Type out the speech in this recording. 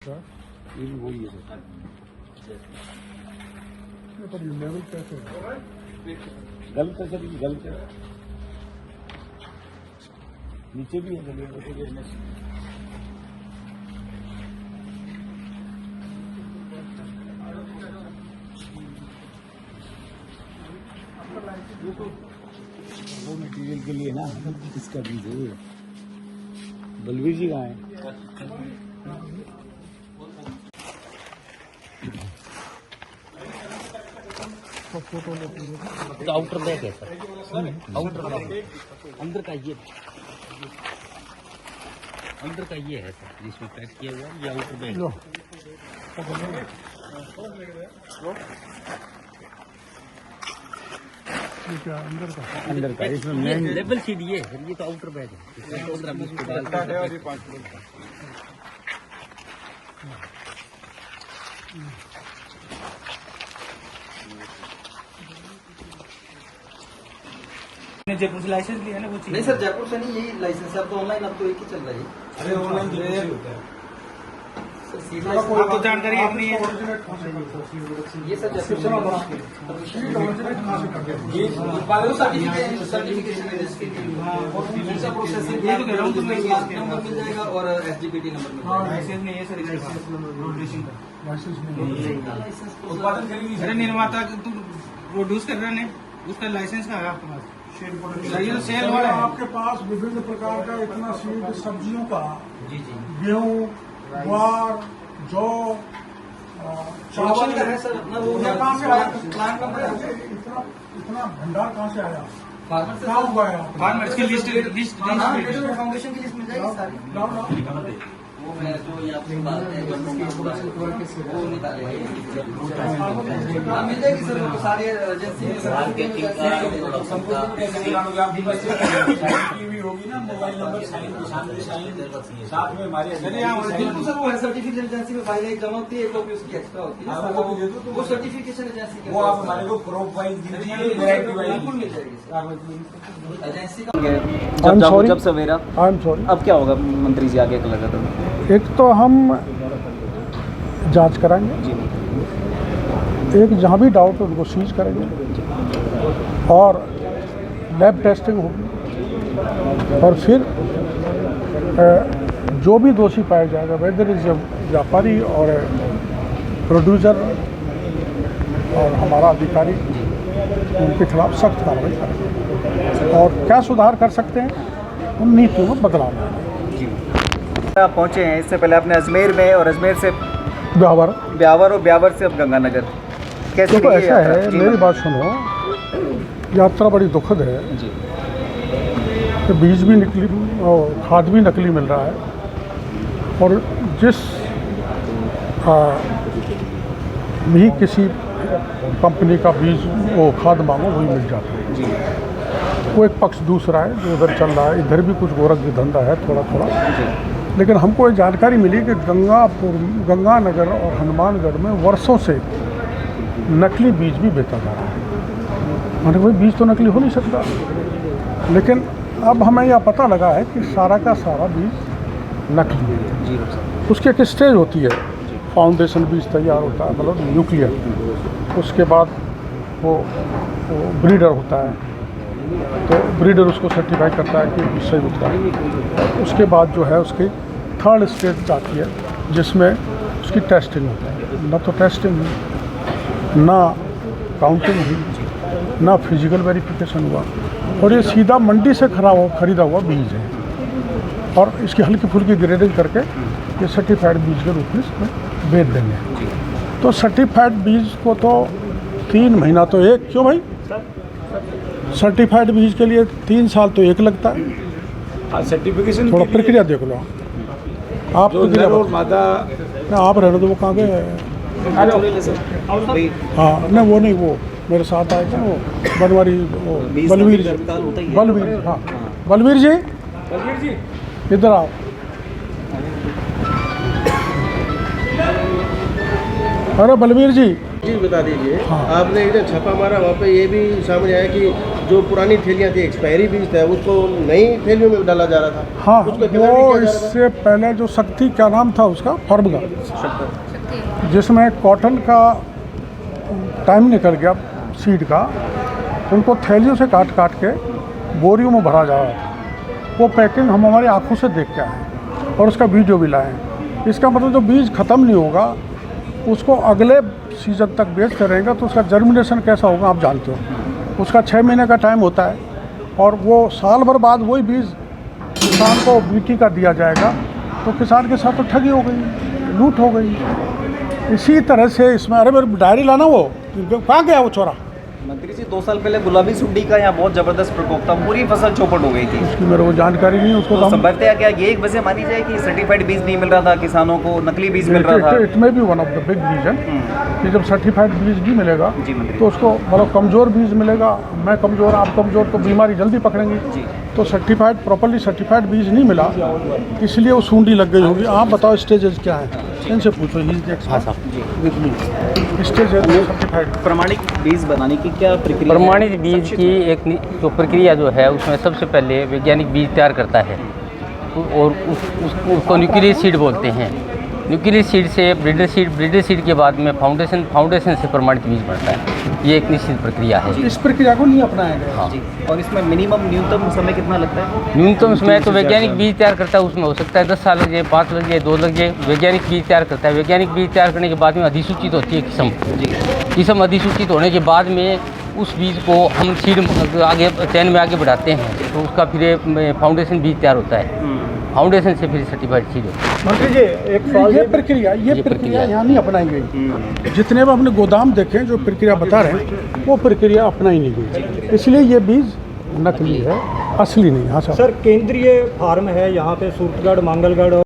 वही है पर ये लेवल कैसे है? गलत है सर, गलत है। नीचे भी है गलियां। वो मटेरियल के लिए ना इसका बीज है। बलवीर जी कहाँ है? फोटो लेते तो आउटर बैग है सर, आउटर बैग अंदर का ये है सर, जिसमें पैक किया हुआ है ये आउटर बैग। क्या अंदर का इसमें मेन लेबल शीट ये है, ये तो आउटर बैग है। इसमें 15-20 को डालते हैं। जयपुर से लाइसेंस लिया ना वो चीज नहीं सर, जयपुर से नहीं, यही लाइसेंस है। अब तो ऑनलाइन, अब तो एक ही चल रहा है। अरे ऑनलाइन होता है सर, सीधा आपको जानकारी अपनी है। ये सर जयपुर से सर्टिफिकेशन प्रोसेसिंग ये तो कह रहा हूँ तुम्हें नंबर मिल जाएगा और एसजीपीटी नंबर मिल जाएगा। लाइसेंस नहीं है सर, लाइसेंस नहीं उत्पादन अरे निर्माता तुम प्रोड्यूस कर रहे हैं, उसका लाइसेंस का है आपके पास? ये तो सेल वाला है। आपके पास विभिन्न प्रकार का इतना सीड सब्जियों का, जी जी गेहूँ, ज्वार, जौ, चावल का है सर अपना। वो कहाँ से आया? प्लांट नंबर है। इतना भंडार कहाँ से आया? फार्मर से कहाँ हुआ है? फार्मर्स की लिस्ट फाउंडेशन की लिस्ट मिल जाएगी सारी। लाओ। वो मैं जो ये आपसे बात है वो निकालेंगे। हाँ मिल जाएगी सर, वो सारी एजेंसी होगी ना, मोबाइल नंबर साथ में हमारे बिल्कुल सर, वो सर्टिफिकेशन एजेंसी में फाइल एक जमा होती है, एक कॉपी उसकी एक्स्ट्रा होती है। वो सर्टिफिकेशन एजेंसी के वो आप हमारे को क्रॉप वाइज बिल्कुल मिल जाएगी सर एजेंसी जब जब सवेरा आई एम सॉरी। अब क्या होगा मंत्री जी आगे लगातार? एक तो हम जांच कराएंगे, एक जहाँ भी डाउट है उनको सीज करेंगे और लैब टेस्टिंग होगी और फिर जो भी दोषी पाया जाएगा, वेदर इज व्यापारी और प्रोड्यूसर और हमारा अधिकारी, उनके खिलाफ सख्त कार्रवाई करेंगे और क्या सुधार कर सकते हैं उन नीतियों में बदलाव लाएंगे। आप पहुंचे हैं, इससे पहले आपने अजमेर में और अजमेर से ब्यावर ब्यावर और ब्यावर से अब गंगानगर, कैसे देखो रही ऐसा यात्रा? है, जी मेरी बात सुनो, यात्रा बड़ी दुखद है जी कि बीज भी नकली और खाद भी नकली मिल रहा है और जिस भी किसी कंपनी का बीज वो खाद मांगो वही मिल जाता है जी वो एक पक्ष। दूसरा है जो उधर चल रहा है, इधर भी कुछ गोरख धंधा है थोड़ा थोड़ा, लेकिन हमको ये जानकारी मिली कि गंगानगर और हनुमानगढ़ में वर्षों से नकली बीज भी बेचा जा रहा है। मैंने कोई बीज तो नकली हो नहीं सकता, लेकिन अब हमें यह पता लगा है कि सारा का सारा बीज नकली है। जी उसकी एक स्टेज होती है, फाउंडेशन बीज तैयार होता है, मतलब न्यूक्लियर, उसके बाद वो ब्रीडर होता है, तो ब्रीडर उसको सर्टिफाई करता है कि सही उतरा है। उसके बाद जो है उसकी थर्ड स्टेज आती है जिसमें उसकी टेस्टिंग होती है। ना तो टेस्टिंग हुई, ना काउंटिंग हुई, ना फिजिकल वेरिफिकेशन हुआ और ये सीधा मंडी से खरीदा हुआ बीज है और इसकी हल्की फुल्की ग्रेडिंग करके ये सर्टिफाइड बीज के रूप में इसमें बेच देंगे। तो सर्टिफाइड बीज को तो 3 महीना तो एक, क्यों भाई, सर्टिफाइड बीज के लिए 3 साल तो एक लगता है। सर्टिफिकेशन थोड़ा प्रक्रिया देख लो आप। और मादा आप रहने दो, वो कहाँ गए? हाँ नहीं, वो नहीं, वो मेरे साथ आए थे, वो बनवारी, वो बलवीर जी, हाँ बलवीर जी इधर आओ। अरे बलवीर जी, चीज़ बता दीजिए। हाँ। आपने इधर छापा मारा, वहाँ पे ये भी सामने आया कि जो पुरानी थैलियाँ थी, एक्सपायरी बीज था, उसको नई थैलियों में डाला जा रहा था। हाँ, उसका कलर भी वो किया जा रहा था। इससे पहले जो शक्ति, क्या नाम था उसका, फर्म का, जिसमें कॉटन का टाइम निकल गया सीड का, उनको थैलियों से काट काट के बोरियों में भरा जा रहा था। वो पैकिंग हम हमारी आंखों से देख के आए और उसका वीडियो भी लाए। इसका मतलब जो बीज ख़त्म नहीं होगा उसको अगले सीज़न तक बेचते रहेंगे तो उसका जर्मिनेशन कैसा होगा आप जानते हो। उसका 6 महीने का टाइम होता है और वो साल भर बाद वही बीज किसान को बीटी का दिया जाएगा, तो किसान के साथ तो ठगी हो गई, लूट हो गई। इसी तरह से इसमें, अरे मेरी डायरी लाना, वो कहाँ गया वो चोरा? मंत्री जी 2 साल पहले गुलाबी सुंडी का यहाँ बहुत जबरदस्त प्रकोप था, पूरी फसल चौपट हो गई थी। उसकी मेरे को जानकारी नहीं, उसको तो संभवतः क्या ये एक वजह मानी जाए कि सर्टिफाइड बीज नहीं मिल रहा था किसानों को, नकली बीज मिल रहा था? इट में भी one of the big reason कि जब सर्टिफाइड बीज नहीं मिलेगा जी मंत्री। तो उसको मतलब कमज़ोर बीज मिलेगा, मैं कमज़ोर आप कमज़ोर, तो बीमारी जल्दी पकड़ेंगी। जी। तो सर्टिफाइड, प्रॉपर्ली सर्टिफाइड बीज नहीं मिला, इसलिए वो सूंडी लग गई होगी। आप बताओ स्टेजेस क्या है, इनसे पूछो। स्टेज सर्टिफाइड प्रमाणिक बीज बनाने की क्या प्रक्रिया? प्रमाणित बीज की एक जो प्रक्रिया जो है उसमें सबसे पहले वैज्ञानिक बीज तैयार करता है और उसको न्यूक्लियर सीड बोलते हैं। न्यूक्लियर सीड से ब्रीडर सीड के बाद में फाउंडेशन से प्रमाणित बीज बनता है। ये एक निश्चित प्रक्रिया है। इस प्रक्रिया को नहीं अपनाया गया। हाँ। जी। और इसमें मिनिमम न्यूनतम समय कितना लगता है? न्यूनतम समय तो वैज्ञानिक बीज तैयार करता है उसमें हो सकता है 10 साल लग जाए, 5 लग जाए, 2 लग जाए। वैज्ञानिक बीज तैयार करता है। वैज्ञानिक बीज तैयार करने के बाद में अधिसूचित होती है किस्म अधिसूचित होने के बाद में उस बीज को हम सीड आगे चैन में आगे बढ़ाते हैं, तो उसका फिर फाउंडेशन बीज तैयार होता है। फाउंडेशन से फिर सर्टिफाइड सीड होता है। मंत्री जी एक सवाल, ये प्रक्रिया यहाँ नहीं अपनाई गई। जितने भी हमने गोदाम देखे जो प्रक्रिया बता रहे हैं वो प्रक्रिया अपनाई नहीं गई, इसलिए ये बीज नकली है, असली नहीं। हाँ सर, केंद्रीय फार्म है यहाँ पे सूरतगढ़, मंगलगढ़